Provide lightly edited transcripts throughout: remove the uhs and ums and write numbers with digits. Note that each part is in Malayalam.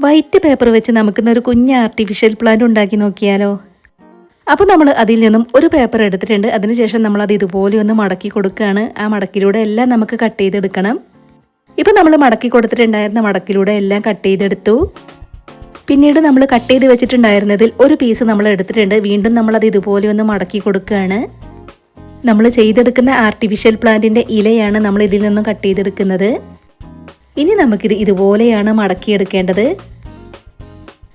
വൈറ്റ് പേപ്പർ വെച്ച് നമുക്കിന്നൊരു കുഞ്ഞ് ആർട്ടിഫിഷ്യൽ പ്ലാന്റ് ഉണ്ടാക്കി നോക്കിയാലോ? അപ്പോൾ നമ്മൾ അതിൽ നിന്നും ഒരു പേപ്പർ എടുത്തിട്ടുണ്ട്. അതിനുശേഷം നമ്മളത് ഇതുപോലെ ഒന്ന് മടക്കി കൊടുക്കുകയാണ്. ആ മടക്കിലൂടെ എല്ലാം നമുക്ക് കട്ട് ചെയ്തെടുക്കണം. ഇപ്പോൾ നമ്മൾ മടക്കി കൊടുത്തിട്ടുണ്ടായിരുന്ന മടക്കിലൂടെ എല്ലാം കട്ട് ചെയ്തെടുത്തു. പിന്നീട് നമ്മൾ കട്ട് ചെയ്ത് വെച്ചിട്ടുണ്ടായിരുന്നതിൽ ഒരു പീസ് നമ്മൾ എടുത്തിട്ടുണ്ട്. വീണ്ടും നമ്മളത് ഇതുപോലെ ഒന്ന് മടക്കി കൊടുക്കുകയാണ്. നമ്മൾ ചെയ്തെടുക്കുന്ന ആർട്ടിഫിഷ്യൽ പ്ലാന്റിൻ്റെ ഇലയാണ് നമ്മൾ ഇതിൽ നിന്നും കട്ട് ചെയ്തെടുക്കുന്നത്. ഇനി നമുക്കിത് ഇതുപോലെയാണ് മടക്കിയെടുക്കേണ്ടത്.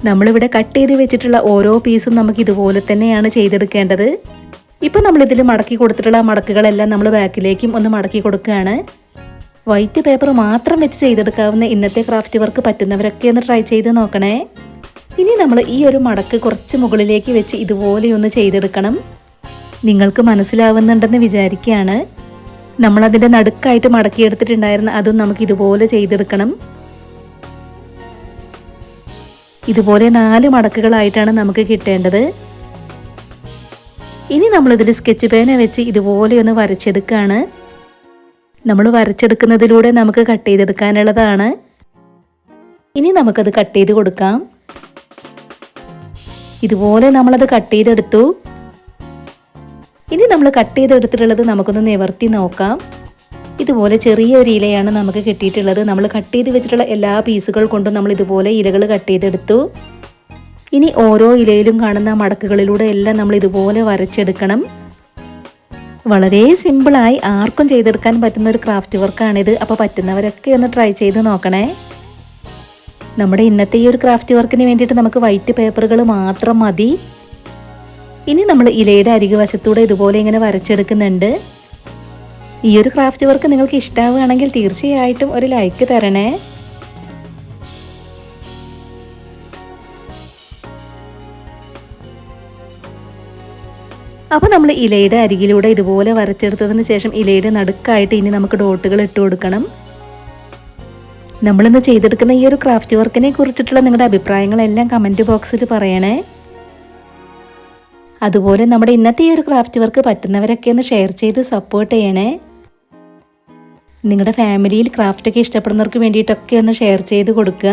നമ്മളിവിടെ കട്ട് ചെയ്ത് വെച്ചിട്ടുള്ള ഓരോ പീസും നമുക്ക് ഇതുപോലെ തന്നെയാണ് ചെയ്തെടുക്കേണ്ടത്. ഇപ്പം നമ്മളിതിൽ മടക്കി കൊടുത്തിട്ടുള്ള മടക്കുകളെല്ലാം നമ്മൾ ബാക്കിലേക്കും ഒന്ന് മടക്കി കൊടുക്കുകയാണ്. വൈറ്റ് പേപ്പർ മാത്രം വെച്ച് ചെയ്തെടുക്കാവുന്ന ഇന്നത്തെ ക്രാഫ്റ്റ് വർക്ക് പറ്റുന്നവരൊക്കെ ഒന്ന് ട്രൈ ചെയ്ത് നോക്കണേ. ഇനി നമ്മൾ ഈ ഒരു മടക്ക് കുറച്ച് മുകളിലേക്ക് വെച്ച് ഇതുപോലെ ഒന്ന് ചെയ്തെടുക്കണം. നിങ്ങൾക്ക് മനസ്സിലാവുന്നുണ്ടെന്ന് വിചാരിക്കുകയാണ്. നമ്മളതിൻ്റെ നടുക്കായിട്ട് മടക്കിയെടുത്തിട്ടുണ്ടായിരുന്ന അതും നമുക്ക് ഇതുപോലെ ചെയ്തെടുക്കണം. ഇതുപോലെ 4 മടക്കുകളായിട്ടാണ് നമുക്ക് കിട്ടേണ്ടത്. ഇനി നമ്മളിതിൽ സ്കെച്ച് പേന വെച്ച് ഇതുപോലെ ഒന്ന് വരച്ചെടുക്കുകയാണ്. നമ്മൾ വരച്ചെടുക്കുന്നതിലൂടെ നമുക്ക് കട്ട് ചെയ്തെടുക്കാനുള്ളതാണ്. ഇനി നമുക്കത് കട്ട് ചെയ്ത് കൊടുക്കാം. ഇതുപോലെ നമ്മളത് കട്ട് ചെയ്തെടുത്തു. ഇനി നമ്മൾ കട്ട് ചെയ്തെടുത്തിട്ടുള്ളത് നമുക്കൊന്ന് നിവർത്തി നോക്കാം. ഇതുപോലെ ചെറിയൊരു ഇലയാണ് നമുക്ക് കിട്ടിയിട്ടുള്ളത്. നമ്മൾ കട്ട് ചെയ്ത് വെച്ചിട്ടുള്ള എല്ലാ പീസുകൾ കൊണ്ടും നമ്മൾ ഇതുപോലെ ഇലകൾ കട്ട് ചെയ്തെടുത്തു. ഇനി ഓരോ ഇലയിലും കാണുന്ന മടക്കുകളിലൂടെ എല്ലാം നമ്മൾ ഇതുപോലെ വരച്ചെടുക്കണം. വളരെ സിമ്പിളായി ആർക്കും ചെയ്തെടുക്കാൻ പറ്റുന്ന ഒരു ക്രാഫ്റ്റ് വർക്കാണിത്. അപ്പോൾ പറ്റുന്നവരൊക്കെ ഒന്ന് ട്രൈ ചെയ്ത് നോക്കണേ. നമ്മുടെ ഇന്നത്തെ ഈ ഒരു ക്രാഫ്റ്റ് വർക്കിന് വേണ്ടിയിട്ട് നമുക്ക് വൈറ്റ് പേപ്പറുകൾ മാത്രം മതി. ഇനി നമ്മൾ ഇലയുടെ അരികു വശത്തൂടെ ഇതുപോലെ ഇങ്ങനെ വരച്ചെടുക്കുന്നുണ്ട്. ഈ ഒരു ക്രാഫ്റ്റ് വർക്ക് നിങ്ങൾക്ക് ഇഷ്ടമാവുകയാണെങ്കിൽ തീർച്ചയായിട്ടും ഒരു ലൈക്ക് തരണേ. അപ്പോൾ നമ്മൾ ഇലയുടെ അരികിലൂടെ ഇതുപോലെ വരച്ചെടുത്തതിന് ശേഷം ഇലയുടെ നടുക്കായിട്ട് ഇനി നമുക്ക് ഡോട്ടുകൾ ഇട്ട് കൊടുക്കണം. നമ്മളിന്ന് ചെയ്തെടുക്കുന്ന ഈ ഒരു ക്രാഫ്റ്റ് വർക്കിനെ കുറിച്ചിട്ടുള്ള നിങ്ങളുടെ അഭിപ്രായങ്ങളെല്ലാം കമൻറ്റ് ബോക്സിൽ പറയണേ. അതുപോലെ നമ്മുടെ ഇന്നത്തെ ഈ ഒരു ക്രാഫ്റ്റ് വർക്ക് പറ്റുന്നവരൊക്കെ ഒന്ന് ഷെയർ ചെയ്ത് സപ്പോർട്ട് ചെയ്യണേ. നിങ്ങളുടെ ഫാമിലിയിൽ ക്രാഫ്റ്റൊക്കെ ഇഷ്ടപ്പെടുന്നവർക്ക് വേണ്ടിയിട്ടൊക്കെ ഒന്ന് ഷെയർ ചെയ്ത് കൊടുക്കുക.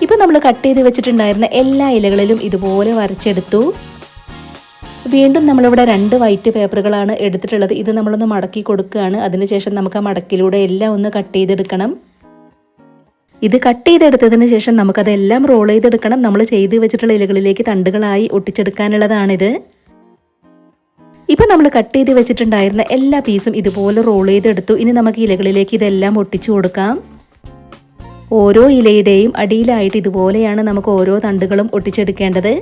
ഇപ്പം നമ്മൾ കട്ട് ചെയ്ത് വെച്ചിട്ടുണ്ടായിരുന്ന എല്ലാ ഇലകളിലും ഇതുപോലെ വരച്ചെടുത്തു. വീണ്ടും നമ്മളിവിടെ 2 വൈറ്റ് പേപ്പറുകളാണ് എടുത്തിട്ടുള്ളത്. ഇത് നമ്മളൊന്ന് മടക്കി കൊടുക്കുകയാണ്. അതിനുശേഷം നമുക്ക് ആ മടക്കിലൂടെ എല്ലാം ഒന്ന് കട്ട് ചെയ്തെടുക്കണം. ഇത് കട്ട് ചെയ്തെടുത്തതിന് ശേഷം നമുക്കതെല്ലാം റോൾ ചെയ്തെടുക്കണം. നമ്മൾ ചെയ്ത് വെച്ചിട്ടുള്ള ഇലകളിലേക്ക് തണ്ടുകളായി ഒട്ടിച്ചെടുക്കാനുള്ളതാണിത്. ഇപ്പം നമ്മൾ കട്ട് ചെയ്ത് വെച്ചിട്ടുണ്ടായിരുന്ന എല്ലാ പീസും ഇതുപോലെ റോൾ ചെയ്തെടുത്തു. ഇനി നമുക്ക് ഇലകളിലേക്ക് ഇതെല്ലാം ഒട്ടിച്ചു കൊടുക്കാം. ഓരോ ഇലയുടെയും അടിയിലായിട്ട് ഇതുപോലെയാണ് നമുക്ക് ഓരോ തണ്ടുകളും ഒട്ടിച്ചെടുക്കേണ്ടത്.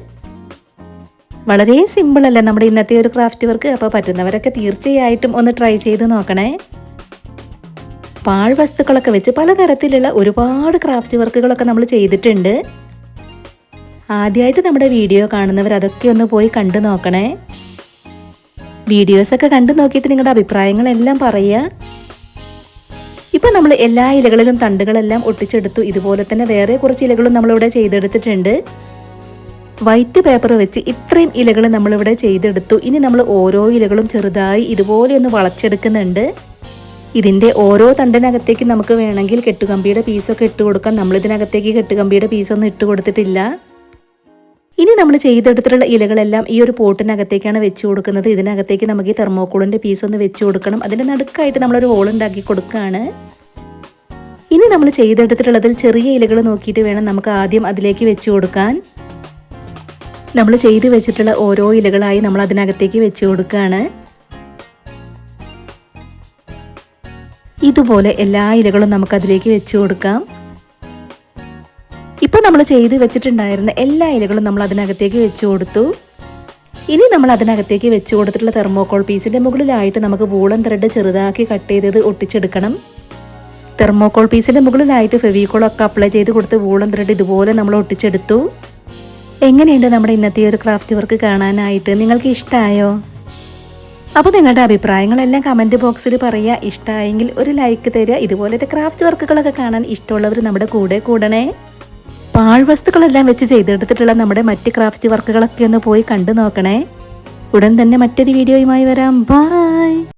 വളരെ സിമ്പിൾ അല്ലേ നമ്മുടെ ഇന്നത്തെ ഒരു ക്രാഫ്റ്റ് വർക്ക്? അപ്പോൾ പറ്റുന്നവരൊക്കെ തീർച്ചയായിട്ടും ഒന്ന് ട്രൈ ചെയ്ത് നോക്കണേ. പാഴ്വസ്തുക്കളൊക്കെ വെച്ച് പലതരത്തിലുള്ള ഒരുപാട് ക്രാഫ്റ്റ് വർക്കുകളൊക്കെ നമ്മൾ ചെയ്തിട്ടുണ്ട്. ആദ്യമായിട്ട് നമ്മുടെ വീഡിയോ കാണുന്നവർ അതൊക്കെ ഒന്ന് പോയി കണ്ടു നോക്കണേ. വീഡിയോസൊക്കെ കണ്ടു നോക്കിയിട്ട് നിങ്ങളുടെ അഭിപ്രായങ്ങളെല്ലാം പറയുക. ഇപ്പം നമ്മൾ എല്ലാ ഇലകളിലും തണ്ടുകളെല്ലാം ഒട്ടിച്ചെടുത്തു. ഇതുപോലെ തന്നെ വേറെ കുറച്ച് ഇലകളും നമ്മളിവിടെ ചെയ്തെടുത്തിട്ടുണ്ട്. വൈറ്റ് പേപ്പർ വെച്ച് ഇത്രയും ഇലകൾ നമ്മളിവിടെ ചെയ്തെടുത്തു. ഇനി നമ്മൾ ഓരോ ഇലകളും ചെറുതായി ഇതുപോലെ ഒന്ന് വളച്ചെടുക്കുന്നുണ്ട്. ഇതിൻ്റെ ഓരോ തണ്ടിനകത്തേക്ക് നമുക്ക് വേണമെങ്കിൽ കെട്ടുകമ്പിയുടെ പീസൊക്കെ ഇട്ട് കൊടുക്കാം. നമ്മളിതിനകത്തേക്ക് കെട്ടുകമ്പിയുടെ പീസൊന്നും ഇട്ട് കൊടുത്തിട്ടില്ല. ഇനി നമ്മൾ ചെയ്തെടുത്തിട്ടുള്ള ഇലകളെല്ലാം ഈ ഒരു പോട്ടിനകത്തേക്കാണ് വെച്ച് കൊടുക്കുന്നത്. ഇതിനകത്തേക്ക് നമുക്ക് ഈ തെർമോക്കോളിൻ്റെ പീസൊന്ന് വെച്ച് കൊടുക്കണം. അതിൻ്റെ നടുക്കായിട്ട് നമ്മളൊരു ഹോൾ ഉണ്ടാക്കി കൊടുക്കുകയാണ്. ഇനി നമ്മൾ ചെയ്തെടുത്തിട്ടുള്ളതിൽ ചെറിയ ഇലകൾ നോക്കിയിട്ട് വേണം നമുക്ക് ആദ്യം അതിലേക്ക് വെച്ച് കൊടുക്കാൻ. നമ്മൾ ചെയ്ത് വെച്ചിട്ടുള്ള ഓരോ ഇലകളായി നമ്മൾ അതിനകത്തേക്ക് വെച്ച് കൊടുക്കുകയാണ്. ഇതുപോലെ എല്ലാ ഇലകളും നമുക്കതിലേക്ക് വെച്ച് കൊടുക്കാം. ഇപ്പോൾ നമ്മൾ ചെയ്ത് വെച്ചിട്ടുണ്ടായിരുന്ന എല്ലാ ഇലകളും നമ്മൾ അതിനകത്തേക്ക് വെച്ച് കൊടുത്തു. ഇനി നമ്മൾ അതിനകത്തേക്ക് വെച്ച് കൊടുത്തിട്ടുള്ള തെർമോക്കോൾ പീസിൻ്റെ മുകളിലായിട്ട് നമുക്ക് വൂളൻ ത്രെഡ് ചെറുതാക്കി കട്ട് ചെയ്തത് ഒട്ടിച്ചെടുക്കണം. തെർമോക്കോൾ പീസിൻ്റെ മുകളിലായിട്ട് ഫെവിക്കോളൊക്കെ അപ്ലൈ ചെയ്ത് കൊടുത്ത് വൂളൻ ത്രെഡ് ഇതുപോലെ നമ്മൾ ഒട്ടിച്ചെടുത്തു. എങ്ങനെയുണ്ട് നമ്മുടെ ഇന്നത്തെ ഒരു ക്രാഫ്റ്റ് വർക്ക് കാണാനായിട്ട്? നിങ്ങൾക്ക് ഇഷ്ടമായോ? അപ്പോൾ നിങ്ങളുടെ അഭിപ്രായങ്ങളെല്ലാം കമൻറ്റ് ബോക്സിൽ പറയുക. ഇഷ്ടമായെങ്കിൽ ഒരു ലൈക്ക് തരിക. ഇതുപോലത്തെ ക്രാഫ്റ്റ് വർക്കുകളൊക്കെ കാണാൻ ഇഷ്ടമുള്ളവർ നമ്മുടെ കൂടെ കൂടണേ. പാഴ്വസ്തുക്കളെല്ലാം വെച്ച് ചെയ്തെടുത്തിട്ടുള്ള നമ്മുടെ മറ്റ് ക്രാഫ്റ്റ് വർക്കുകളൊക്കെ ഒന്ന് പോയി കണ്ടു നോക്കണേ. ഉടൻ തന്നെ മറ്റൊരു വീഡിയോയുമായി വരാം. ബൈ.